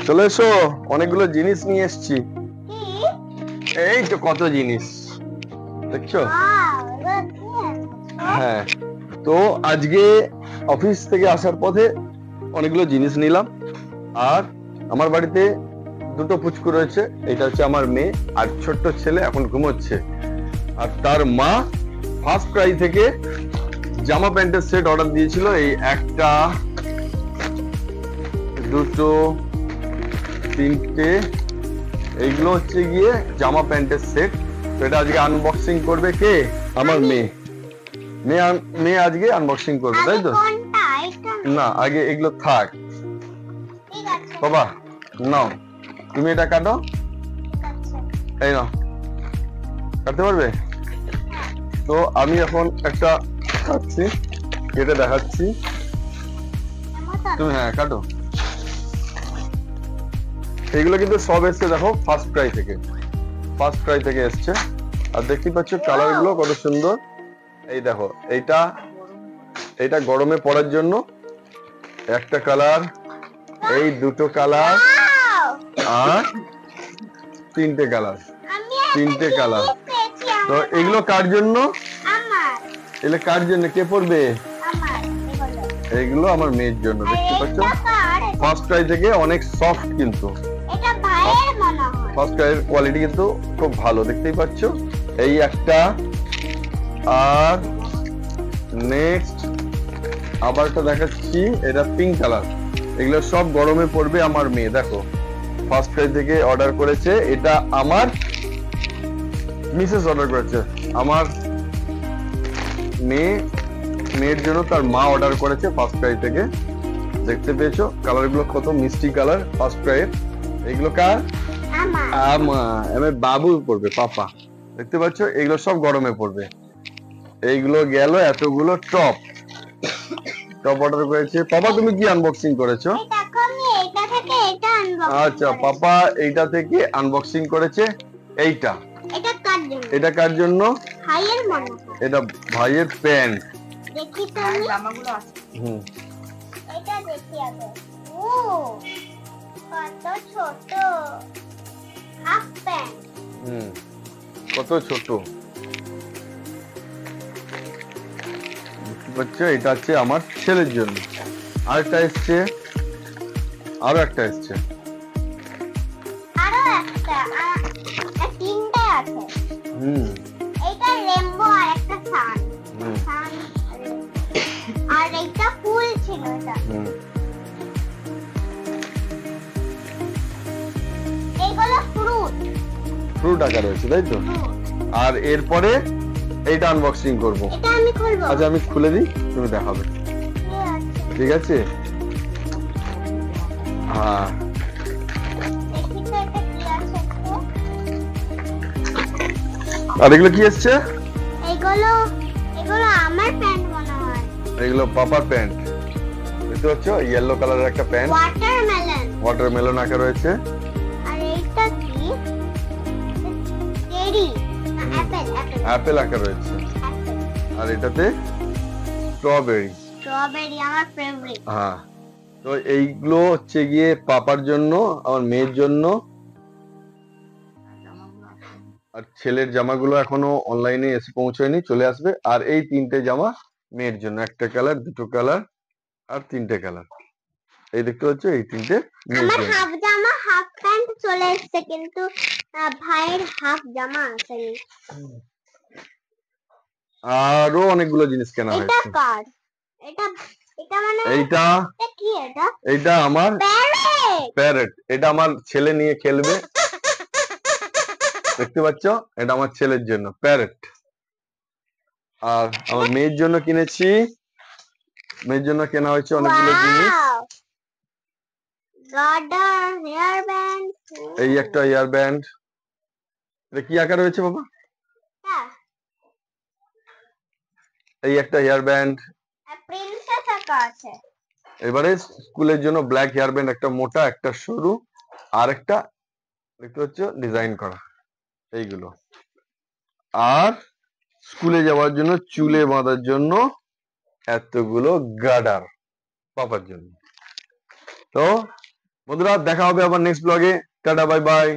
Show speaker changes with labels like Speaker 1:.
Speaker 1: চলে এসো, অনেকগুলো জিনিস নিয়ে এসেছি। এই তো কত জিনিস দেখছো। হ্যাঁ, তো আজকে অফিস থেকে আসার পথে অনেকগুলো জিনিস নিলাম। আর আমার বাড়িতে দুটো পুচকু রয়েছে, এটা হচ্ছে আমার মেয়ে, আর ছোট্ট ছেলে এখন ঘুমোচ্ছে। আর তার মা ফার্স্ট ক্রাই থেকে জামা প্যান্টের সেট অর্ডার দিয়েছিল। এই একটা, দুটো, তিনটে, এইগুলো হচ্ছে গিয়ে জামা প্যান্টের সেট। তো এটা আজকে আনবক্সিং করবে কে? আমার মেয়ে। মেয়ে আজকে আনবক্সিং করবে, তাই তো? না, আগে এগুলো থাক। বাবা নাও, তুমি এটা কাটো। এই নাও, কাটতে পারবে? তো আমি এখন একটা কাটছি, কেটে দেখাচ্ছি। তুমি হ্যাঁ কাটো। এইগুলো কিন্তু সব এসছে দেখো ফার্স্ট ক্রাই থেকে এসছে। আর দেখতে পাচ্ছ কালার গুলো কত সুন্দর। এই দেখো, এইটা গরমে পরার জন্য একটা কালার, এই দুটো কালার, আর তিনটে কালার। তো এগুলো কার জন্য? এগুলো কার জন্য, কে পরবে? এইগুলো আমার মেয়ের জন্য। দেখতে পাচ্ছ ফার্স্ট ক্রাই থেকে অনেক সফট, কিন্তু ফার্স্ট ক্রাইয়ের কোয়ালিটি কিন্তু খুব ভালো, দেখতেই পাচ্ছ। এই একটা, আর নেক্সট আবার একটা দেখাচ্ছি, এটা পিঙ্ক কালার। এগুলো সব গরমে পড়বে আমার মেয়ে। দেখো ফার্স্ট ক্রাই থেকে অর্ডার করেছে, এটা আমার মিসেস অর্ডার করেছে। আমার মেয়ের জন্য তার মা অর্ডার করেছে ফার্স্ট ক্রাই থেকে। দেখতে পেয়েছো কালার গুলো কত মিষ্টি কালার ফার্স্ট ক্রাইয়ের। এগুলো কার? আমার বাবু পড়বে, পাপা। দেখতে পাচ্ছ এগুলো সব গরমে পড়বে। এইগুলো গেল, এতগুলো টপ অর্ডার করেছে। পাপা তুমি কি আনবক্সিং করেছো? আচ্ছা, পাপা এইটা থেকে আনবক্সিং করেছে। এটা কার জন্য? এটা ভাইয়ের প্যান্ট। দেখি তো জামাগুলো আছে। এটা দেখি আগে। ও কত ছোট হাফ প্যান্ট। কত ছোট। বাচ্চা, এটা হচ্ছে আমার ছেলের জন্য। আরেকটা এসছে, আরো একটা এসছে, তিনটে আছে। এইটা রেইনবো আর একটা সান, আর এইটা ফুল ছিল। এটা এইগুলো ফ্রুট আকার রয়েছে, তাই তো? আর এরপরে এইটা আনবক্সিং করব। এটা আমি খুলবো। আচ্ছা আমি খুলে দিই, তুমি দেখাবে, ঠিক আছে? হ্যাঁ, আর এগুলো কি এসছে? এগুলো আমার প্যান্ট মনে হয়। এগুলো পাপার প্যান্ট। দেখতে পাচ্ছ ইয়েলো কালারের একটা প্যান্ট, ওয়াটারমেলন আকার রয়েছে। আর এইটা কি? চেরি না অ্যাপেল আকার রয়েছে। আর এটাতে স্ট্রবেরি আমার ফেভারিট। হ্যাঁ, তো এইগুলো হচ্ছে গিয়ে পাপার জন্য, আমার মেয়ের জন্য। আর ছেলের জামাগুলো এখনো অনলাইনে এসে পৌঁছায়নি, চলে আসবে। আর এই তিনটে জামা মেয়ের জন্য, একটা কালার, দুটো কালার, আর তিনটে কালার। এই দেখতে পাচ্ছ এই তিনটে মেয়ের জন্য। আমার হাফ জামা হাফ প্যান্ট চলে এসেছে, কিন্তু ভাইয়ের হাফ জামা আসেনি। আরো অনেকগুলো জিনিস কেনা হয়েছে। এটা কার? এটা মানে এইটা কি? এটা আমার প্যারেট। এটা আমার ছেলে নিয়ে খেলবে। দেখতে পাচ্ছ এটা আমার ছেলের জন্য প্যারেট। আর আমার মেয়ের জন্য কিনেছি, মেয়ের জন্য কেনা হয়েছে অনেকগুলো জিনিস। এই একটা হেয়ার ব্যান্ড। এটা কি আকার রয়েছে বাবা? এই একটা হেয়ার ব্যান্ড, প্রিন্সেস আকার আছে। এবারে স্কুলের জন্য ব্ল্যাক হেয়ার ব্যান্ড, একটা মোটা, একটা সরু, আর একটা দেখতে পাচ্ছ ডিজাইন করা। এইগুলো। আর স্কুলে যাওয়ার জন্য চুলে বাঁধার জন্য এতগুলো গার্ডার পাপার জন্য। তো বন্ধুরা দেখা হবে আবার নেক্সট ব্লগে। Tata bye bye.